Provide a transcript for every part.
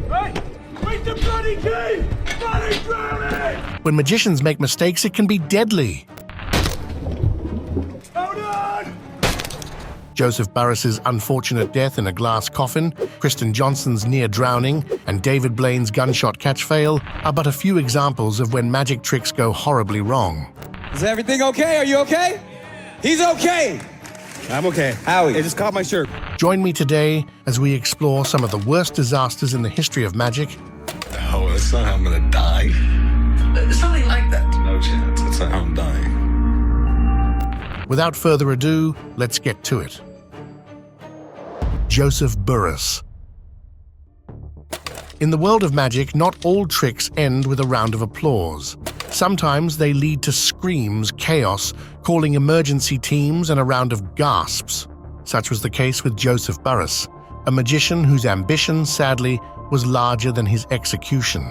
Hey! Wait the bloody key! Bloody drowning! When magicians make mistakes, it can be deadly. Hold on! Joseph Burrus's unfortunate death in a glass coffin, Kristen Johnson's near drowning, and David Blaine's gunshot catch fail are but a few examples of when magic tricks go horribly wrong. Is everything okay? Are you okay? He's okay! I'm okay. Howie. It just caught my shirt. Join me today as we explore some of the worst disasters in the history of magic. Oh, that's not how I'm gonna die. It's something like that. No chance. That's not how I'm dying. Without further ado, let's get to it. Joseph Burrus. In the world of magic, not all tricks end with a round of applause. Sometimes they lead to screams, chaos, calling emergency teams, and a round of gasps. Such was the case with Joseph Burrus, a magician whose ambition, sadly, was larger than his execution.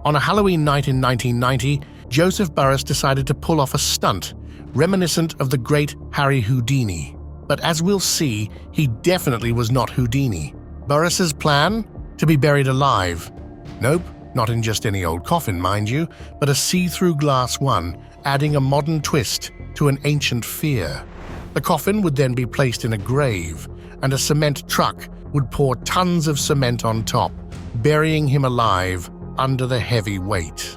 On a Halloween night in 1990, Joseph Burrus decided to pull off a stunt reminiscent of the great Harry Houdini. But as we'll see, he definitely was not Houdini. Burrus's plan? To be buried alive. Nope, not in just any old coffin, mind you, but a see-through glass one, adding a modern twist to an ancient fear. The coffin would then be placed in a grave, and a cement truck would pour tons of cement on top, burying him alive under the heavy weight.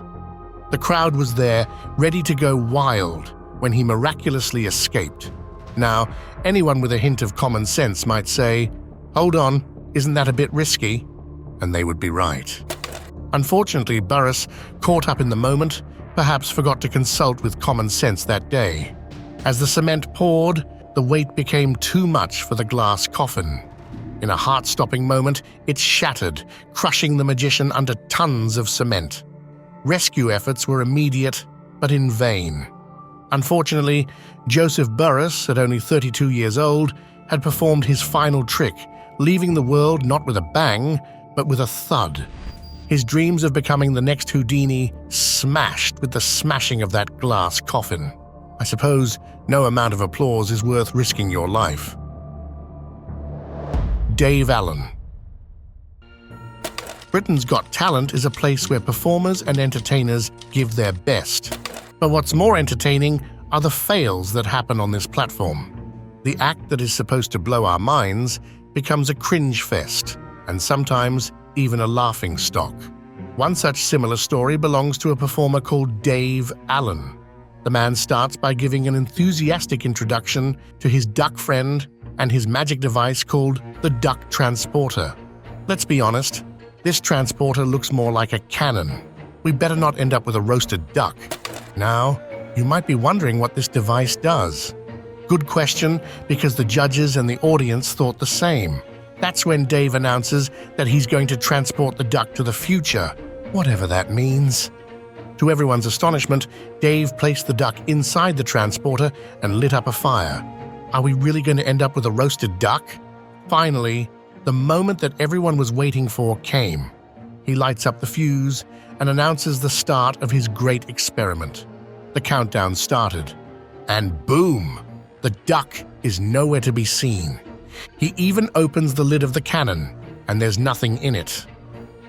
The crowd was there, ready to go wild, when he miraculously escaped. Now, anyone with a hint of common sense might say, "Hold on, isn't that a bit risky?" And they would be right. Unfortunately, Burrus, caught up in the moment, perhaps forgot to consult with common sense that day. As the cement poured, the weight became too much for the glass coffin. In a heart-stopping moment, it shattered, crushing the magician under tons of cement. Rescue efforts were immediate, but in vain. Unfortunately, Joseph Burrus, at only 32 years old, had performed his final trick, leaving the world not with a bang, but with a thud. His dreams of becoming the next Houdini smashed with the smashing of that glass coffin. I suppose no amount of applause is worth risking your life. Dave Allen. Britain's Got Talent is a place where performers and entertainers give their best. But what's more entertaining are the fails that happen on this platform. The act that is supposed to blow our minds becomes a cringe fest, and sometimes even a laughing stock. One such similar story belongs to a performer called Dave Allen. The man starts by giving an enthusiastic introduction to his duck friend and his magic device called the Duck Transporter. Let's be honest, this transporter looks more like a cannon. We better not end up with a roasted duck. Now, you might be wondering what this device does. Good question, because the judges and the audience thought the same. That's when Dave announces that he's going to transport the duck to the future, whatever that means. To everyone's astonishment, Dave placed the duck inside the transporter and lit up a fire. Are we really going to end up with a roasted duck? Finally, the moment that everyone was waiting for came. He lights up the fuse and announces the start of his great experiment. The countdown started. And boom! The duck is nowhere to be seen. He even opens the lid of the cannon, and there's nothing in it.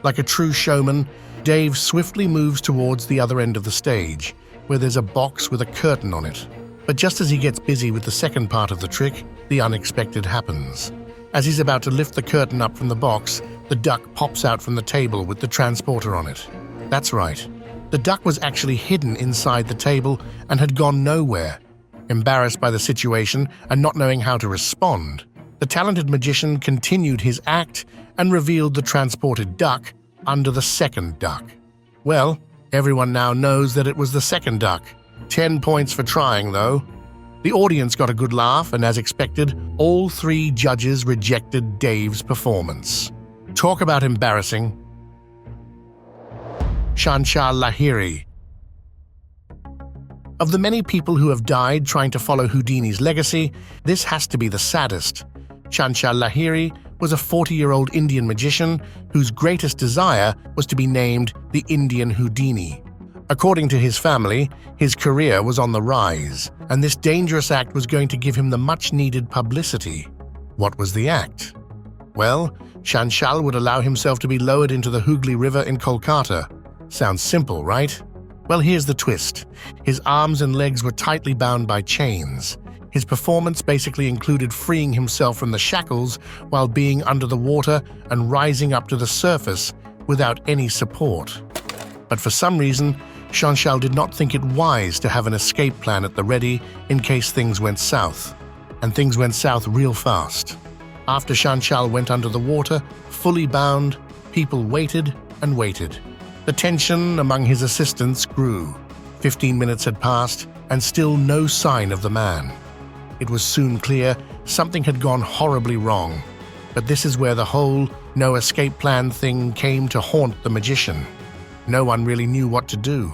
Like a true showman, Dave swiftly moves towards the other end of the stage, where there's a box with a curtain on it. But just as he gets busy with the second part of the trick, the unexpected happens. As he's about to lift the curtain up from the box, the duck pops out from the table with the transporter on it. That's right. The duck was actually hidden inside the table and had gone nowhere. Embarrassed by the situation and not knowing how to respond, the talented magician continued his act and revealed the transported duck under the second duck. Well, everyone now knows that it was the second duck. 10 points for trying, though. The audience got a good laugh, and as expected, all 3 judges rejected Dave's performance. Talk about embarrassing. Shansha Lahiri. Of the many people who have died trying to follow Houdini's legacy, this has to be the saddest. Shansha Lahiri was a 40-year-old Indian magician whose greatest desire was to be named the Indian Houdini. According to his family, his career was on the rise, and this dangerous act was going to give him the much-needed publicity. What was the act? Well, Shansha would allow himself to be lowered into the Hooghly River in Kolkata. Sounds simple, right? Well, here's the twist. His arms and legs were tightly bound by chains. His performance basically included freeing himself from the shackles while being under the water and rising up to the surface without any support. But for some reason, Shansha did not think it wise to have an escape plan at the ready in case things went south. And things went south real fast. After Shansha went under the water, fully bound, people waited and waited. The tension among his assistants grew. 15 minutes had passed, and still no sign of the man. It was soon clear something had gone horribly wrong. But this is where the whole no escape plan thing came to haunt the magician. No one really knew what to do.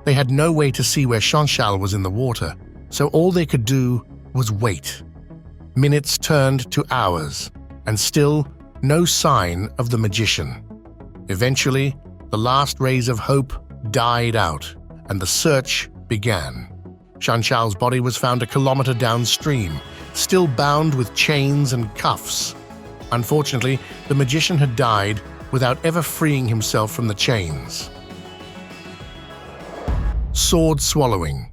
They had no way to see where Shansha was in the water, so all they could do was wait. Minutes turned to hours, and still no sign of the magician. Eventually, the last rays of hope died out, and the search began. Shansha's body was found a kilometer downstream, still bound with chains and cuffs. Unfortunately, the magician had died without ever freeing himself from the chains. Sword swallowing.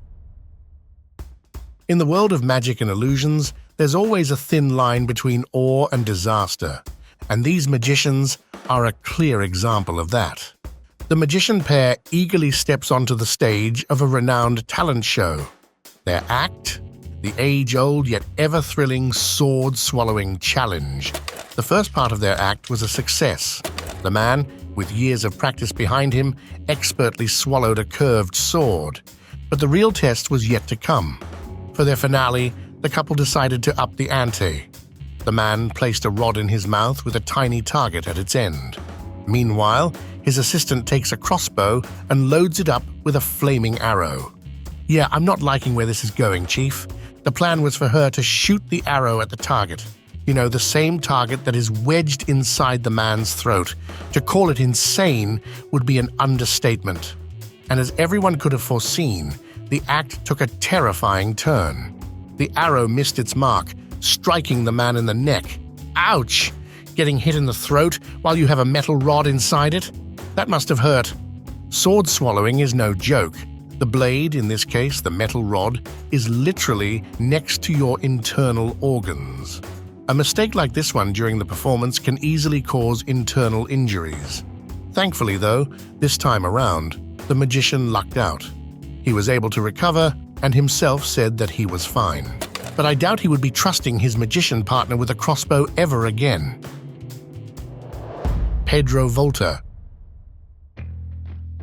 In the world of magic and illusions, there's always a thin line between awe and disaster, and these magicians are a clear example of that. The magician pair eagerly steps onto the stage of a renowned talent show. Their act? The age-old yet ever-thrilling sword-swallowing challenge. The first part of their act was a success. The man, with years of practice behind him, expertly swallowed a curved sword. But the real test was yet to come. For their finale, the couple decided to up the ante. The man placed a rod in his mouth with a tiny target at its end. Meanwhile, his assistant takes a crossbow and loads it up with a flaming arrow. Yeah, I'm not liking where this is going, Chief. The plan was for her to shoot the arrow at the target. You know, the same target that is wedged inside the man's throat. To call it insane would be an understatement. And as everyone could have foreseen, the act took a terrifying turn. The arrow missed its mark, striking the man in the neck. Ouch! Getting hit in the throat while you have a metal rod inside it? That must have hurt. Sword swallowing is no joke. The blade, in this case the metal rod, is literally next to your internal organs. A mistake like this one during the performance can easily cause internal injuries. Thankfully, though, this time around, the magician lucked out. He was able to recover and himself said that he was fine. But I doubt he would be trusting his magician partner with a crossbow ever again. Pedro Volta.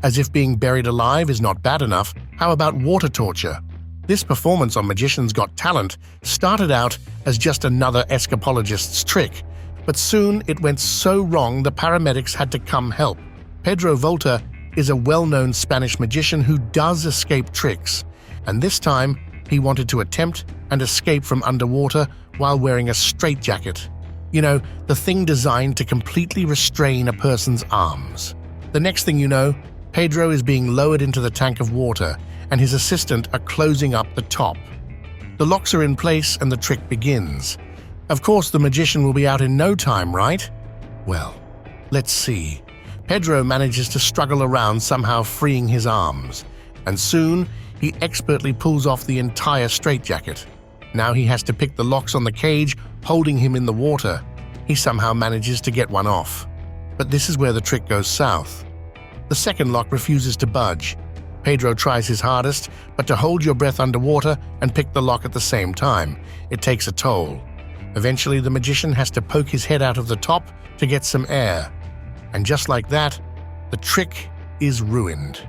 As if being buried alive is not bad enough, how about water torture? This performance on Magician's Got Talent started out as just another escapologist's trick, but soon it went so wrong the paramedics had to come help. Pedro Volta is a well-known Spanish magician who does escape tricks, and this time he wanted to attempt and escape from underwater while wearing a straitjacket. You know, the thing designed to completely restrain a person's arms. The next thing you know, Pedro is being lowered into the tank of water, and his assistant are closing up the top. The locks are in place and the trick begins. Of course, the magician will be out in no time, right? Well, let's see. Pedro manages to struggle around, somehow freeing his arms, and soon he expertly pulls off the entire straitjacket. Now he has to pick the locks on the cage, holding him in the water. He somehow manages to get one off. But this is where the trick goes south. The second lock refuses to budge. Pedro tries his hardest, but to hold your breath underwater and pick the lock at the same time, it takes a toll. Eventually, the magician has to poke his head out of the top to get some air. And just like that, the trick is ruined.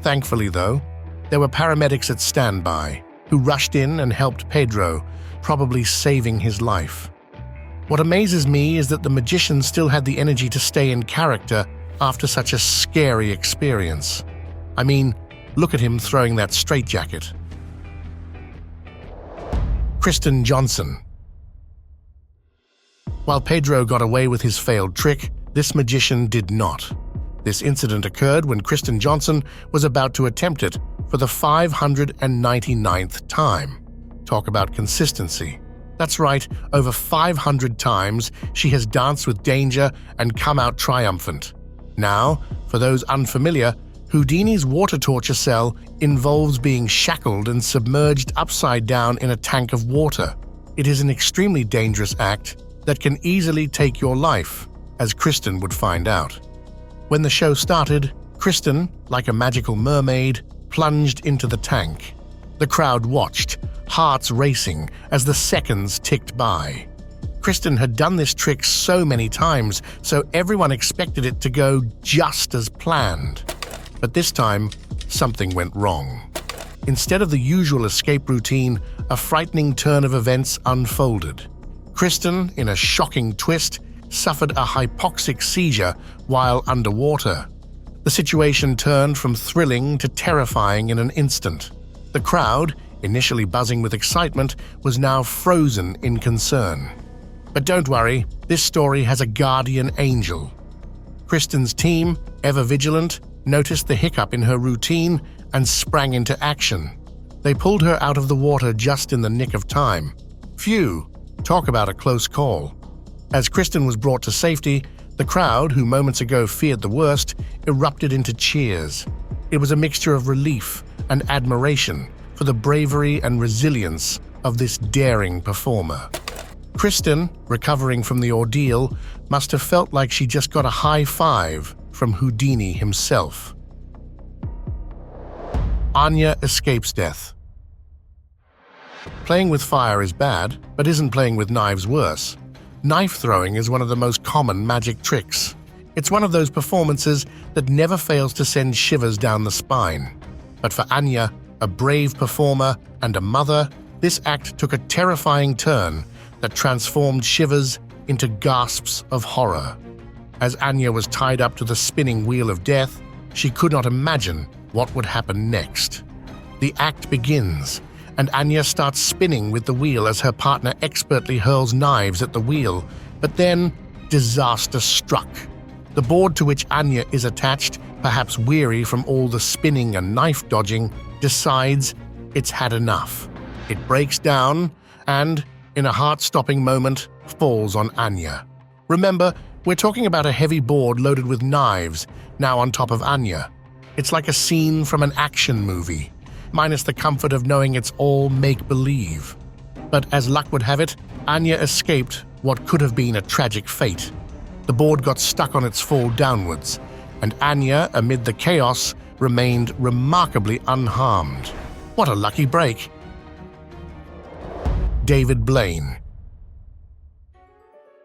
Thankfully, though, there were paramedics at standby who rushed in and helped Pedro, probably saving his life. What amazes me is that the magician still had the energy to stay in character after such a scary experience. I mean, look at him throwing that straitjacket. Kristen Johnson. While Pedro got away with his failed trick, this magician did not. This incident occurred when Kristen Johnson was about to attempt it for the 599th time. Talk about consistency. That's right, over 500 times she has danced with danger and come out triumphant. Now, for those unfamiliar, Houdini's water torture cell involves being shackled and submerged upside down in a tank of water. It is an extremely dangerous act that can easily take your life, as Kristen would find out. When the show started, Kristen, like a magical mermaid, plunged into the tank. The crowd watched, hearts racing as the seconds ticked by. Kristen had done this trick so many times, so everyone expected it to go just as planned. But this time, something went wrong. Instead of the usual escape routine, a frightening turn of events unfolded. Kristen, in a shocking twist, suffered a hypoxic seizure while underwater. The situation turned from thrilling to terrifying in an instant. The crowd, initially buzzing with excitement, was now frozen in concern. But don't worry, this story has a guardian angel. Kristen's team, ever vigilant, noticed the hiccup in her routine and sprang into action. They pulled her out of the water just in the nick of time. Phew, talk about a close call. As Kristen was brought to safety, the crowd, who moments ago feared the worst, erupted into cheers. It was a mixture of relief and admiration for the bravery and resilience of this daring performer. Kristen, recovering from the ordeal, must have felt like she just got a high five from Houdini himself. Anya escapes death. Playing with fire is bad, but isn't playing with knives worse? Knife throwing is one of the most common magic tricks. It's one of those performances that never fails to send shivers down the spine. But for Anya, a brave performer and a mother, this act took a terrifying turn that transformed shivers into gasps of horror. As Anya was tied up to the spinning wheel of death, she could not imagine what would happen next. The act begins, and Anya starts spinning with the wheel as her partner expertly hurls knives at the wheel, but then disaster struck. The board to which Anya is attached, perhaps weary from all the spinning and knife dodging, decides it's had enough. It breaks down and, in a heart-stopping moment, falls on Anya. Remember, we're talking about a heavy board loaded with knives, now on top of Anya. It's like a scene from an action movie, minus the comfort of knowing it's all make-believe. But as luck would have it, Anya escaped what could have been a tragic fate. The board got stuck on its fall downwards, and Anya, amid the chaos, remained remarkably unharmed. What a lucky break! David Blaine.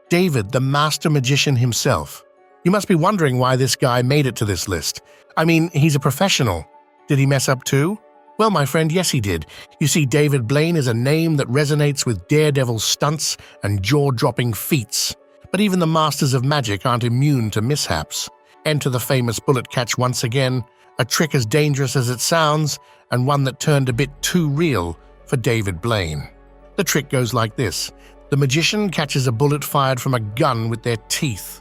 David, the master magician himself. You must be wondering why this guy made it to this list. I mean, he's a professional. Did he mess up too? Well, my friend, yes he did. You see, David Blaine is a name that resonates with daredevil stunts and jaw-dropping feats. But even the masters of magic aren't immune to mishaps. Enter the famous bullet catch once again, a trick as dangerous as it sounds, and one that turned a bit too real for David Blaine. The trick goes like this. The magician catches a bullet fired from a gun with their teeth.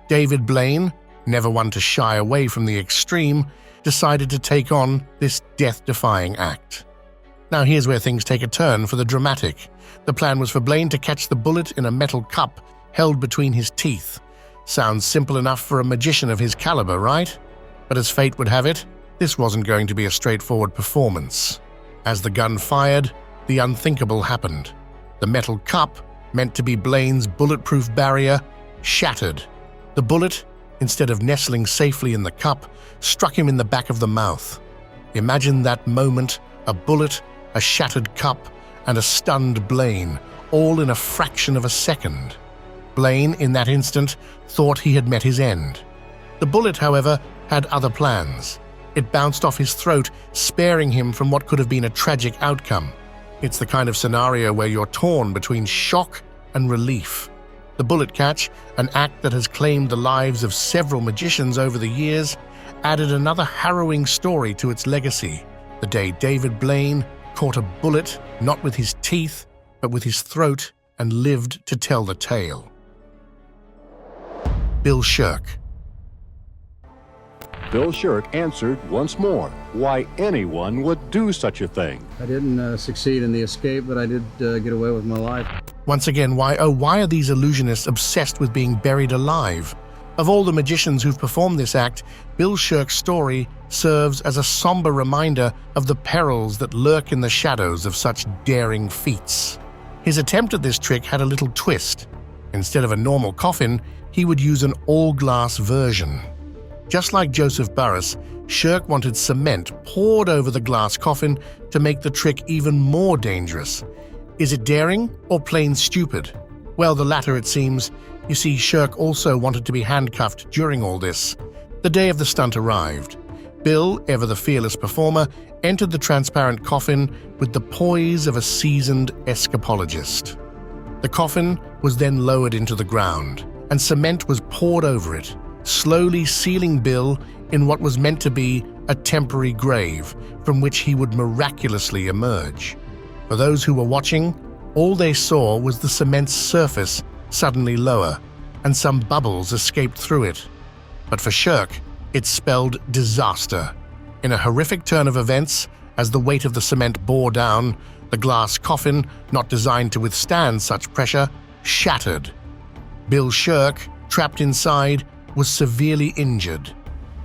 David Blaine, never one to shy away from the extreme, decided to take on this death-defying act. Now here's where things take a turn for the dramatic. The plan was for Blaine to catch the bullet in a metal cup held between his teeth. Sounds simple enough for a magician of his caliber, right? But as fate would have it, this wasn't going to be a straightforward performance. As the gun fired, the unthinkable happened. The metal cup, meant to be Blaine's bulletproof barrier, shattered. The bullet, instead of nestling safely in the cup, struck him in the back of the mouth. Imagine that moment, a bullet, a shattered cup, and a stunned Blaine, all in a fraction of a second. Blaine, in that instant, thought he had met his end. The bullet, however, had other plans. It bounced off his throat, sparing him from what could have been a tragic outcome. It's the kind of scenario where you're torn between shock and relief. The bullet catch, an act that has claimed the lives of several magicians over the years, added another harrowing story to its legacy. The day David Blaine caught a bullet, not with his teeth, but with his throat, and lived to tell the tale. Bill Shirk. Bill Shirk answered once more why anyone would do such a thing. I didn't succeed in the escape, but I did get away with my life. Once again, why are these illusionists obsessed with being buried alive? Of all the magicians who've performed this act, Bill Shirk's story serves as a somber reminder of the perils that lurk in the shadows of such daring feats. His attempt at this trick had a little twist. Instead of a normal coffin, he would use an all-glass version. Just like Joseph Burrus, Shirk wanted cement poured over the glass coffin to make the trick even more dangerous. Is it daring or plain stupid? Well, the latter it seems. You see, Shirk also wanted to be handcuffed during all this. The day of the stunt arrived. Bill, ever the fearless performer, entered the transparent coffin with the poise of a seasoned escapologist. The coffin was then lowered into the ground, and cement was poured over it, slowly sealing Bill in what was meant to be a temporary grave from which he would miraculously emerge. For those who were watching, all they saw was the cement's surface suddenly lower, and some bubbles escaped through it. But for Shirk, it spelled disaster. In a horrific turn of events, as the weight of the cement bore down, the glass coffin, not designed to withstand such pressure, shattered. Bill Shirk, trapped inside, was severely injured.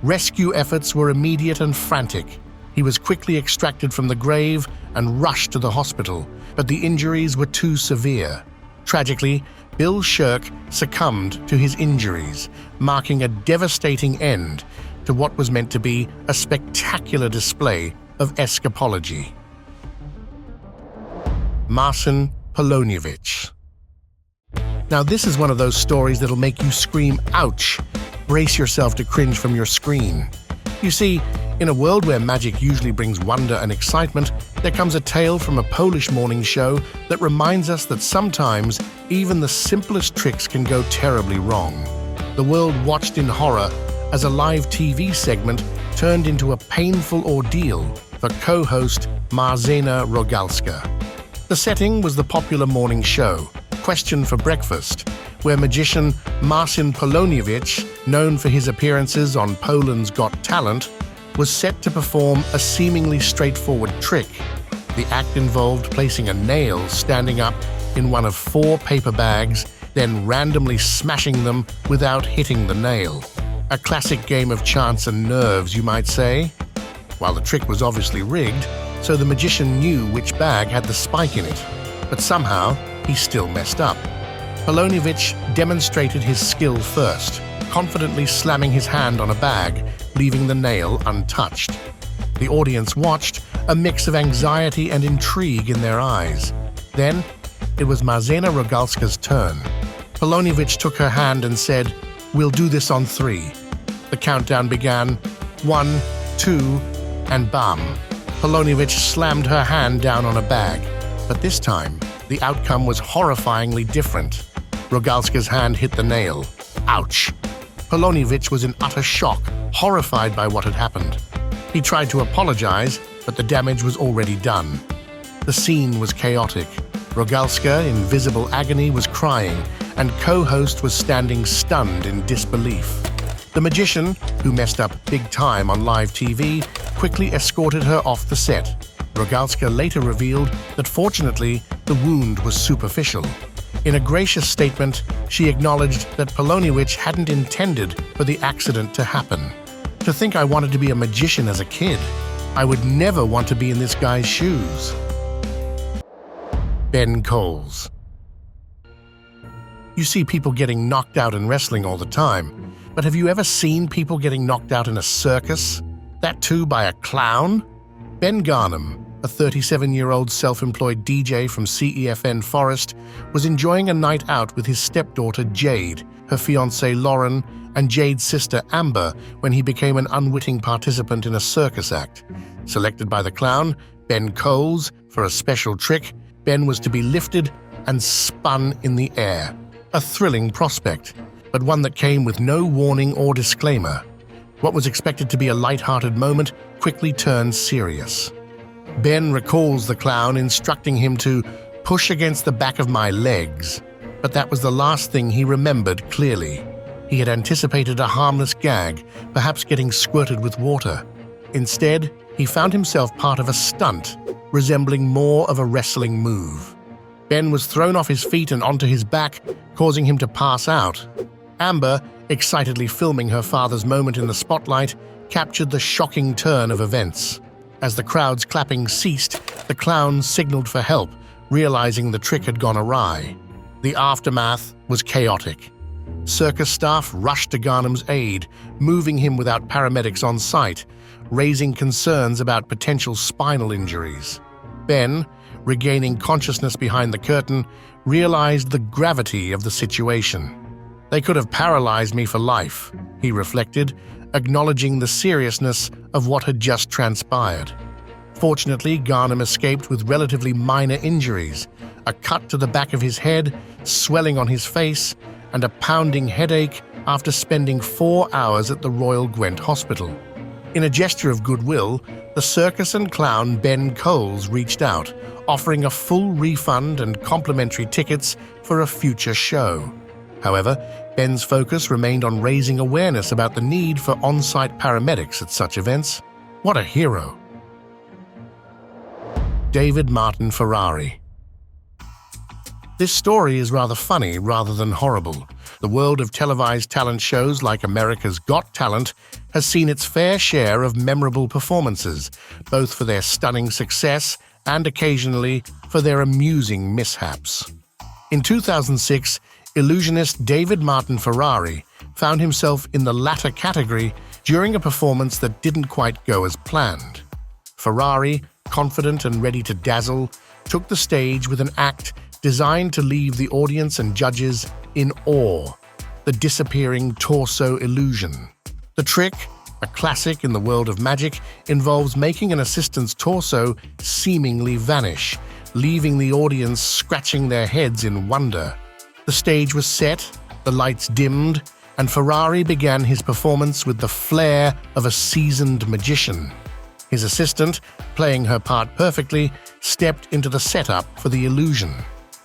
Rescue efforts were immediate and frantic. He was quickly extracted from the grave and rushed to the hospital, but the injuries were too severe. Tragically, Bill Shirk succumbed to his injuries, marking a devastating end to what was meant to be a spectacular display of escapology. Marson Ponic. Now, this is one of those stories that'll make you scream, ouch! Brace yourself to cringe from your screen. You see, in a world where magic usually brings wonder and excitement, there comes a tale from a Polish morning show that reminds us that sometimes even the simplest tricks can go terribly wrong. The world watched in horror as a live TV segment turned into a painful ordeal for co-host Marzenna Rogalska. The setting was the popular morning show, Question for Breakfast, where magician Marson Ponic, known for his appearances on Poland's Got Talent, was set to perform a seemingly straightforward trick. The act involved placing a nail standing up in one of 4 paper bags, then randomly smashing them without hitting the nail. A classic game of chance and nerves, you might say. While the trick was obviously rigged, so the magician knew which bag had the spike in it, but somehow he still messed up. Ponic demonstrated his skill first, confidently slamming his hand on a bag, leaving the nail untouched. The audience watched, a mix of anxiety and intrigue in their eyes. Then, it was Marzenna Rogalska's turn. Ponic took her hand and said, "We'll do this on 3. The countdown began. 1, 2, and bam. Ponic slammed her hand down on a bag, but this time, the outcome was horrifyingly different. Rogalska's hand hit the nail. Ouch! Ponic was in utter shock, horrified by what had happened. He tried to apologize, but the damage was already done. The scene was chaotic. Rogalska, in visible agony, was crying, and co-host was standing stunned in disbelief. The magician, who messed up big time on live TV, quickly escorted her off the set. Rogalska later revealed that fortunately, the wound was superficial. In a gracious statement, she acknowledged that Ponic hadn't intended for the accident to happen. To think I wanted to be a magician as a kid. I would never want to be in this guy's shoes. Kohls. You see people getting knocked out in wrestling all the time, but have you ever seen people getting knocked out in a circus? That too by a clown? Ben Garnham, a 37-year-old self-employed DJ from CEFN Forest, was enjoying a night out with his stepdaughter Jade, her fiancée Lauren, and Jade's sister Amber when he became an unwitting participant in a circus act. Selected by the clown, Ben Kohls, for a special trick, Ben was to be lifted and spun in the air. A thrilling prospect, but one that came with no warning or disclaimer. What was expected to be a light-hearted moment quickly turned serious. Ben recalls the clown instructing him to push against the back of my legs, but that was the last thing he remembered clearly. He had anticipated a harmless gag, perhaps getting squirted with water. Instead, he found himself part of a stunt, resembling more of a wrestling move. Ben was thrown off his feet and onto his back, causing him to pass out. Amber, excitedly filming her father's moment in the spotlight, captured the shocking turn of events. As the crowd's clapping ceased, the clown signaled for help, realizing the trick had gone awry. The aftermath was chaotic. Circus staff rushed to Garnham's aid, moving him without paramedics on site, raising concerns about potential spinal injuries. Ben, regaining consciousness behind the curtain, realized the gravity of the situation. They could have paralyzed me for life, he reflected, acknowledging the seriousness of what had just transpired. Fortunately, Garnham escaped with relatively minor injuries, a cut to the back of his head, swelling on his face, and a pounding headache after spending 4 hours at the Royal Gwent Hospital. In a gesture of goodwill, the circus and clown Ben Kohls reached out, offering a full refund and complimentary tickets for a future show. However, Ben's focus remained on raising awareness about the need for on-site paramedics at such events. What a hero! David Martin Ferrari. This story is rather funny rather than horrible. The world of televised talent shows like America's Got Talent has seen its fair share of memorable performances, both for their stunning success and occasionally for their amusing mishaps. In 2006, illusionist David Martin Ferrari found himself in the latter category during a performance that didn't quite go as planned. Ferrari, confident and ready to dazzle, took the stage with an act designed to leave the audience and judges in awe: the disappearing torso illusion. The trick, a classic in the world of magic, involves making an assistant's torso seemingly vanish, leaving the audience scratching their heads in wonder. The stage was set, the lights dimmed, and Ferrari began his performance with the flair of a seasoned magician. His assistant, playing her part perfectly, stepped into the setup for the illusion.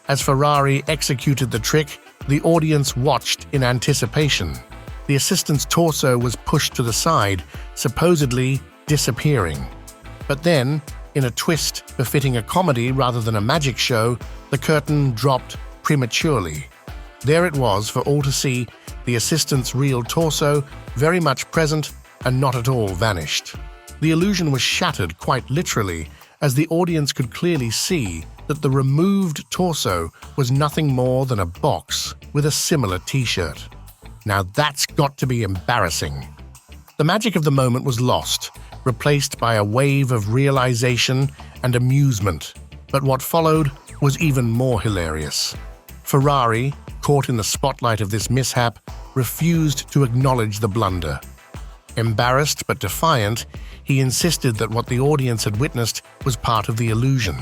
As Ferrari executed the trick, the audience watched in anticipation. The assistant's torso was pushed to the side, supposedly disappearing. But then, in a twist befitting a comedy rather than a magic show, the curtain dropped prematurely. There it was for all to see, the assistant's real torso, very much present and not at all vanished. The illusion was shattered quite literally, as the audience could clearly see that the removed torso was nothing more than a box with a similar t-shirt. Now that's got to be embarrassing. The magic of the moment was lost, replaced by a wave of realization and amusement. But what followed was even more hilarious. Ferrari, caught in the spotlight of this mishap, refused to acknowledge the blunder. Embarrassed but defiant, he insisted that what the audience had witnessed was part of the illusion.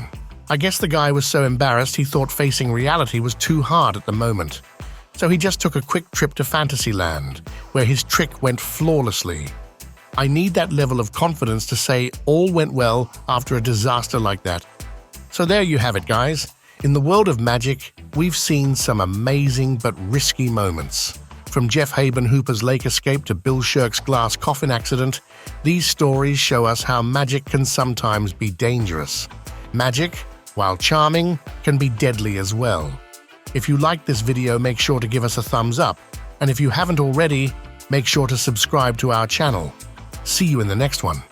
I guess the guy was so embarrassed he thought facing reality was too hard at the moment. So he just took a quick trip to Fantasyland, where his trick went flawlessly. I need that level of confidence to say all went well after a disaster like that. So there you have it, guys. In the world of magic, we've seen some amazing but risky moments. From Jeff Haben Hooper's lake escape to Bill Shirk's glass coffin accident, these stories show us how magic can sometimes be dangerous. Magic, while charming, can be deadly as well. If you liked this video, make sure to give us a thumbs up. And if you haven't already, make sure to subscribe to our channel. See you in the next one.